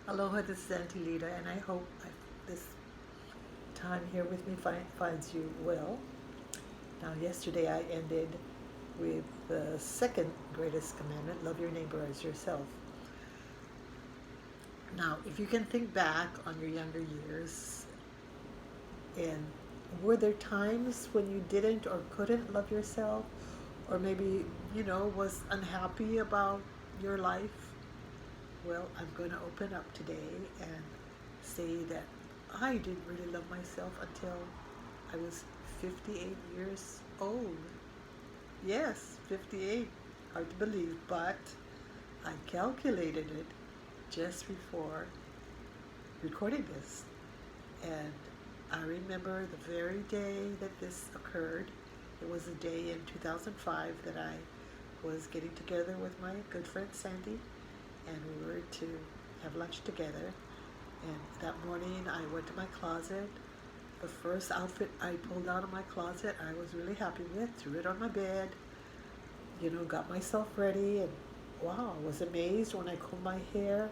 Aloha, this is Auntie Lita, and I hope this time here with me finds you well. Now, yesterday I ended with the second greatest commandment: love your neighbor as yourself. Now, if you can think back on your younger years, and were there times when you didn't or couldn't love yourself, or maybe, was unhappy about your life? Well, I'm going to open up today and say that I didn't really love myself until I was 58 years old. Yes, 58. Hard to believe, but I calculated it just before recording this. And I remember the very day that this occurred. It was a day in 2005 that I was getting together with my good friend Sandy, and we were to have lunch together. And that morning I went to my closet. The first outfit I pulled out of my closet I was really happy with, threw it on my bed, got myself ready, and wow, I was amazed when I combed my hair.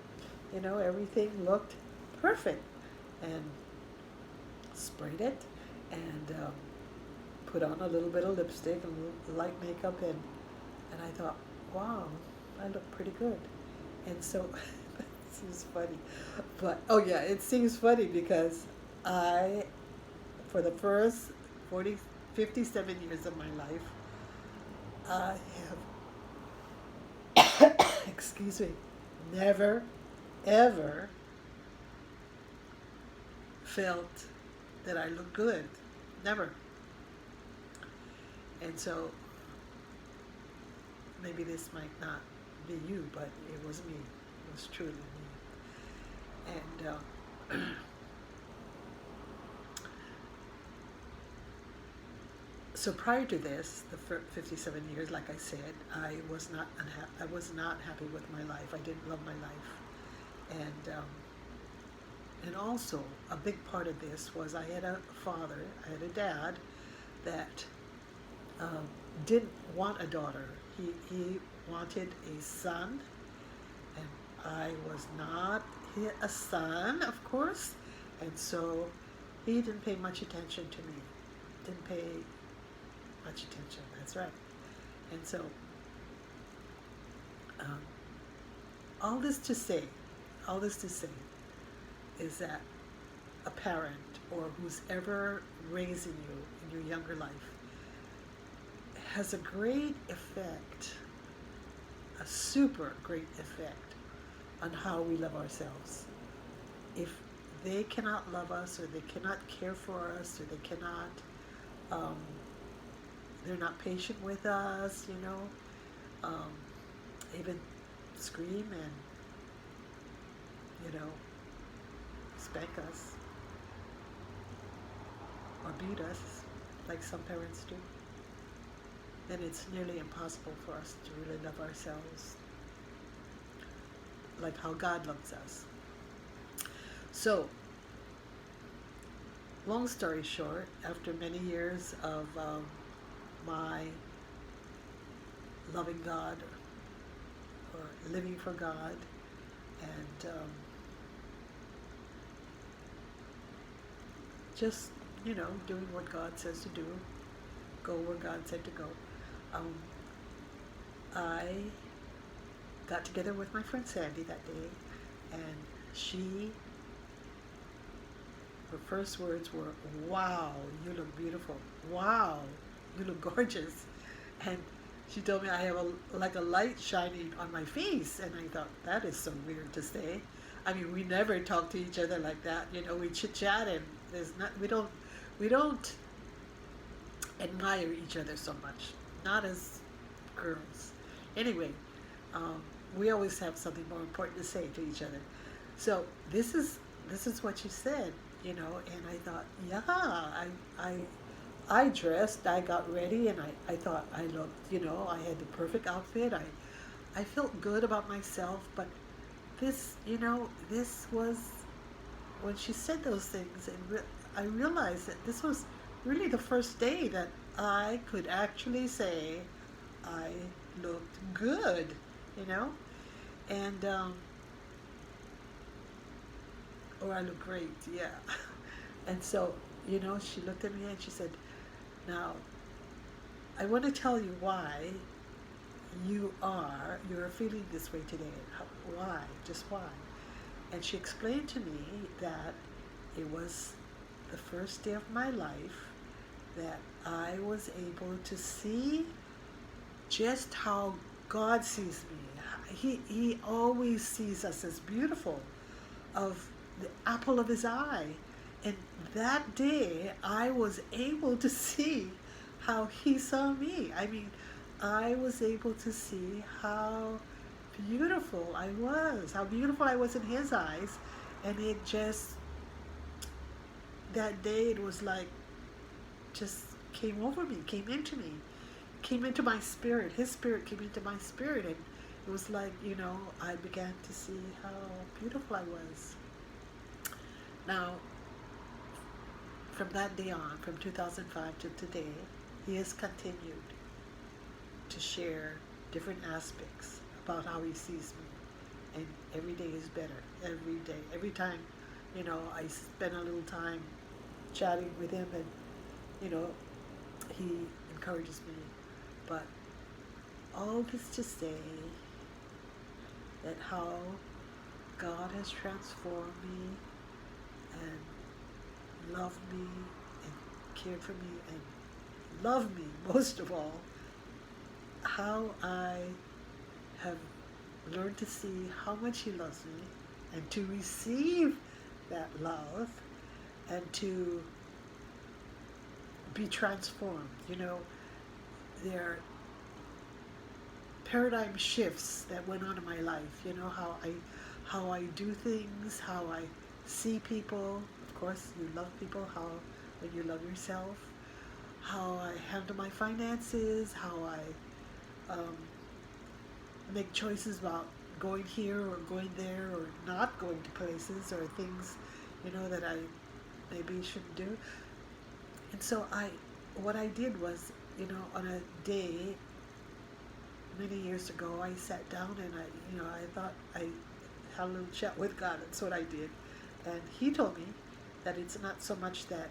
Everything looked perfect. And sprayed it and put on a little bit of lipstick and light makeup, and I thought, wow, I look pretty good. And so it seems funny, but oh yeah, it seems funny because I, for the first 40, 57 years of my life, I have, excuse me, never, ever felt that I look good. Never. And so maybe this might not be you, but it was me. It was truly me. And so prior to this, the 57 years, like I said, I was not happy with my life. I didn't love my life, and also a big part of this was I had a father, I had a dad that um, didn't want a daughter. He wanted a son, and I was not a son, of course, and so he didn't pay much attention to me. Didn't pay much attention. That's right. And so, um, all this to say, all this to say, is that a parent or who's ever raising you in your younger life has a great effect, a super great effect on how we love ourselves. If they cannot love us, or they cannot care for us, or they cannot, um, they're not patient with us, um, even scream and, spank us or beat us like some parents do, then it's nearly impossible for us to really love ourselves like how God loves us. So, long story short, after many years of my loving God, or living for God, and just, doing what God says to do, go where God said to go, um, I got together with my friend Sandy that day, and her first words were, "Wow, you look beautiful. Wow, you look gorgeous." And she told me I have like a light shining on my face, and I thought that is so weird to say. I mean, we never talk to each other like that. We chit chat, and we don't admire each other so much. Not as girls. Anyway, um, we always have something more important to say to each other. So this is what you said, and I thought, yeah, I I dressed, I got ready, and I thought I looked, I had the perfect outfit. I felt good about myself, but this was when she said those things, and I realized that this was really the first day that I could actually say I looked good, you know, and Or I look great, yeah. And so, she looked at me and she said, now, I want to tell you why you're feeling this way today. Why? Just why? And she explained to me that it was the first day of my life that I was able to see just how God sees me. He always sees us as beautiful, of the apple of his eye. And that day, I was able to see how he saw me. I mean, I was able to see how how beautiful I was in his eyes. And it just, that day, it was like, just came over me, came into me, came into my spirit. His spirit came into my spirit. And it was like, I began to see how beautiful I was. Now, from that day on, from 2005 to today, he has continued to share different aspects about how he sees me. And every day is better. Every day. Every time, I spend a little time chatting with him, and, he encourages me. But all this to say that how God has transformed me and loved me and cared for me and loved me most of all, how I have learned to see how much he loves me and to receive that love and to be transformed. There are paradigm shifts that went on in my life. How I do things, how I see people. Of course, you love people. How when you love yourself, how I handle my finances, how I make choices about going here or going there or not going to places or things, that I maybe shouldn't do. And so what I did was, on a day many years ago, I sat down and I thought I had a little chat with God. That's what I did. And he told me that it's not so much that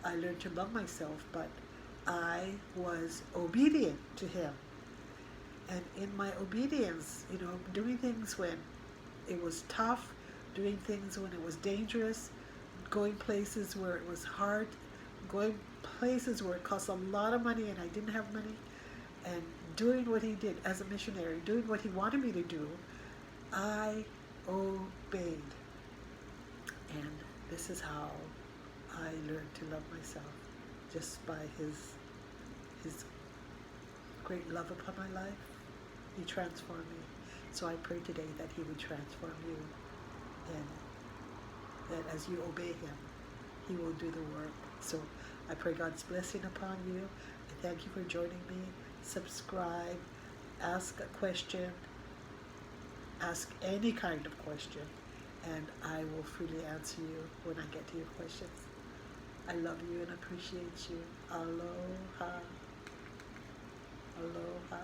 I learned to love myself, but I was obedient to him. And in my obedience, doing things when it was tough, doing things when it was dangerous, going places where it was hard, going places where it cost a lot of money and I didn't have money, and doing what he did as a missionary, doing what he wanted me to do, I obeyed. And this is how I learned to love myself, just by his great love upon my life. He transformed me. So I pray today that he would transform you, and that as you obey him, he will do the work. So I pray God's blessing upon you. I thank you for joining me. Subscribe, ask a question, ask any kind of question, and I will freely answer you when I get to your questions. I love you and appreciate you. Aloha. Aloha.